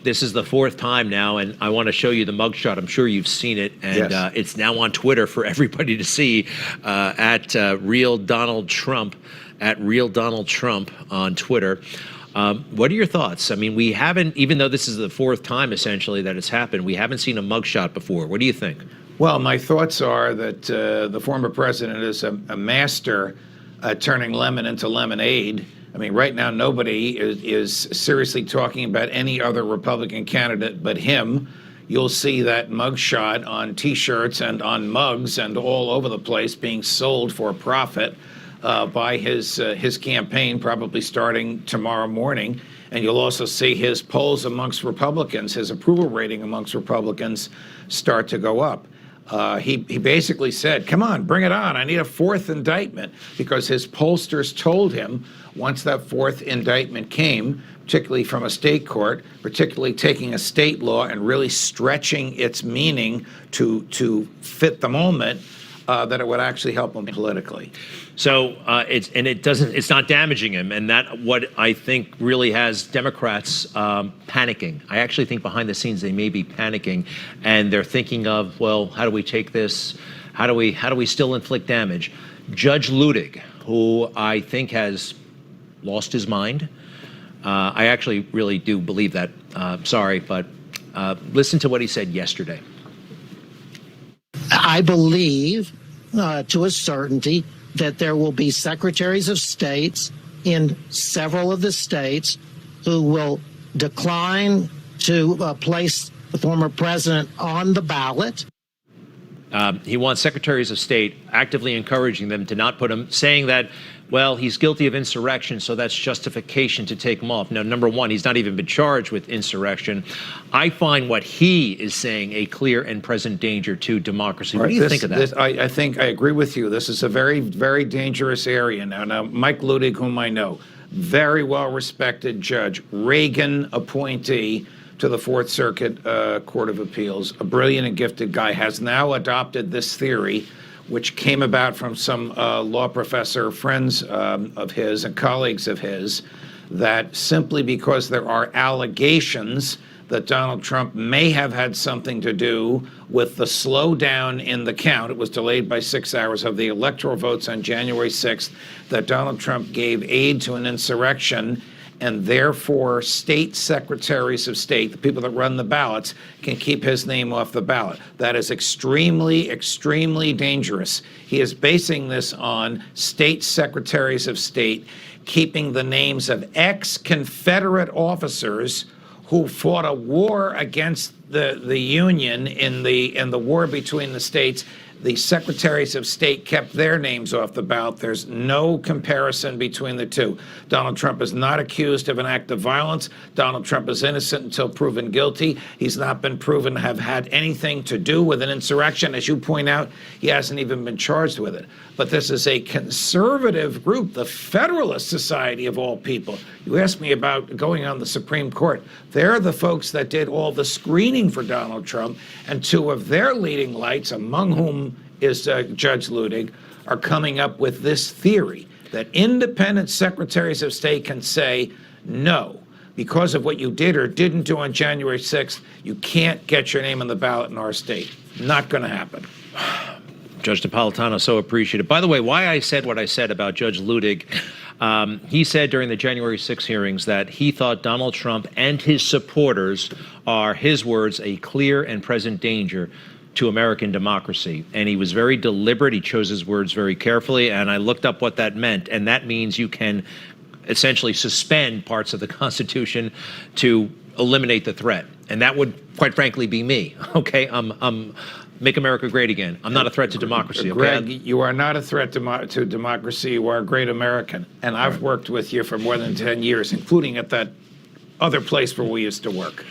this is the fourth time now, and I want to show you the mugshot. I'm sure you've seen it, and Yes. it's now on Twitter for everybody to see at Real Donald Trump, at Real Donald Trump on Twitter. What are your thoughts? I mean, we haven't, even though this is the fourth time essentially that it's happened, we haven't seen a mugshot before. What do you think? Well, my thoughts are that the former president is a master at turning lemon into lemonade. I mean, right now, nobody is seriously talking about any other Republican candidate but him. You'll see that mugshot on T-shirts and on mugs and all over the place being sold for profit by his campaign, probably starting tomorrow morning. And you'll also see his polls amongst Republicans, his approval rating amongst Republicans start to go up. He basically said, come on, bring it on. I need a fourth indictment, because his pollsters told him once that fourth indictment came, particularly from a state court, particularly taking a state law and really stretching its meaning to fit the moment, that it would actually help him politically. So it's not damaging him, and that what I think really has Democrats panicking. I actually think behind the scenes they may be panicking, and they're thinking of, well, how do we take this? How do we still inflict damage? Judge Luttig, who I think has lost his mind. I actually really do believe that. Sorry, but listen to what he said yesterday. I believe to a certainty that there will be secretaries of states in several of the states who will decline to place the former president on the ballot. He wants secretaries of state actively encouraging them to not put him, saying that, well, he's guilty of insurrection, so that's justification to take him off. Now, number one, he's not even been charged with insurrection. I find what he is saying a clear and present danger to democracy. What do you think of that? I think I agree with you. This is a very, very dangerous area now. Now, Mike Luttig, whom I know, very well-respected judge, Reagan appointee to the Fourth Circuit Court of Appeals, a brilliant and gifted guy, has now adopted this theory, which came about from some law professor friends of his and colleagues of his, that simply because there are allegations that Donald Trump may have had something to do with the slowdown in the count — it was delayed by 6 hours — of the electoral votes on January 6th, that Donald Trump gave aid to an insurrection, and therefore state secretaries of state, the people that run the ballots, can keep his name off the ballot. That is extremely, extremely dangerous. He is basing this on state secretaries of state keeping the names of ex-Confederate officers who fought a war against the Union in the war between the states. The secretaries of state kept their names off the ballot. There's no comparison between the two. Donald Trump is not accused of an act of violence. Donald Trump is innocent until proven guilty. He's not been proven to have had anything to do with an insurrection. As you point out, he hasn't even been charged with it. But this is a conservative group, the Federalist Society of all people. You asked me about going on the Supreme Court. They're the folks that did all the screening for Donald Trump, and two of their leading lights, among whom is Judge Luttig, are coming up with this theory that independent secretaries of state can say, no, because of what you did or didn't do on January 6th, you can't get your name on the ballot in our state. Not going to happen. Judge Napolitano, so appreciative. By the way, why I said what I said about Judge Luttig, he said during the January 6 hearings that he thought Donald Trump and his supporters are, his words, a clear and present danger to American democracy. And he was very deliberate. He chose his words very carefully. And I looked up what that meant. And that means you can essentially suspend parts of the Constitution to eliminate the threat. And that would, quite frankly, be me. Okay, make America great again. I'm not a threat to democracy. Okay? Greg, you are not a threat to democracy. You are a great American. And I've worked with you for more than 10 years, including at that other place where we used to work.